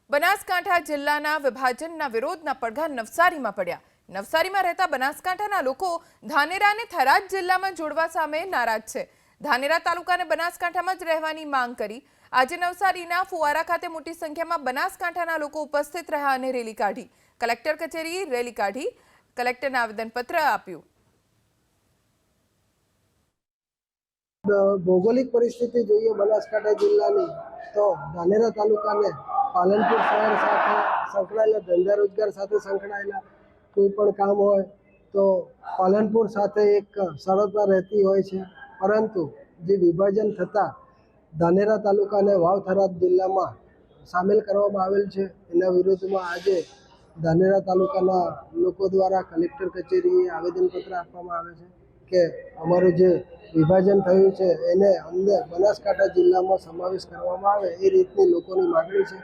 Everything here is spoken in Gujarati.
બનાસકાંઠા જિલ્લાના વિભાજનના વિરોધના પડઘા નવસારીમાં પડ્યા। નવસારીમાં રહેતા બનાસકાંઠાના લોકો ધાનેરા અને થરાદ જિલ્લામાં જોડવા સામે નારાજ છે। ધાનેરા તાલુકાને બનાસકાંઠામાં જ રહેવાની માંગ કરી આજે નવસારીના ફુવારા ખાતે મોટી સંખ્યામાં બનાસકાંઠાના લોકો ઉપસ્થિત રહ્યા અને રેલી કાઢી। કલેક્ટર કચેરી રેલી કાઢી કલેક્ટરને આવેદનપત્ર આપ્યું। ભૌગોલિક પરિસ્થિતિ જોઈએ બનાસકાંઠા જિલ્લાની તો ધાનેરા તાલુકાને પાલનપુર શહેર સાથે સંકળાયેલા ધંધા રોજગાર સાથે સંકળાયેલા કોઈ પણ કામ હોય તો પાલનપુર સાથે એક સરળતા રહેતી હોય છે, પરંતુ જે વિભાજન થતાં ધાનેરા તાલુકાને વાવ થરાદ જિલ્લામાં સામેલ કરવામાં આવેલ છે, એના વિરોધમાં આજે ધાનેરા તાલુકાના લોકો દ્વારા કલેક્ટર કચેરીએ આવેદનપત્ર આપવામાં આવે છે કે અમારું જે વિભાજન થયું છે એને અમને બનાસકાંઠા જિલ્લામાં સમાવેશ કરવામાં આવે એ રીતની લોકોની માગણી છે।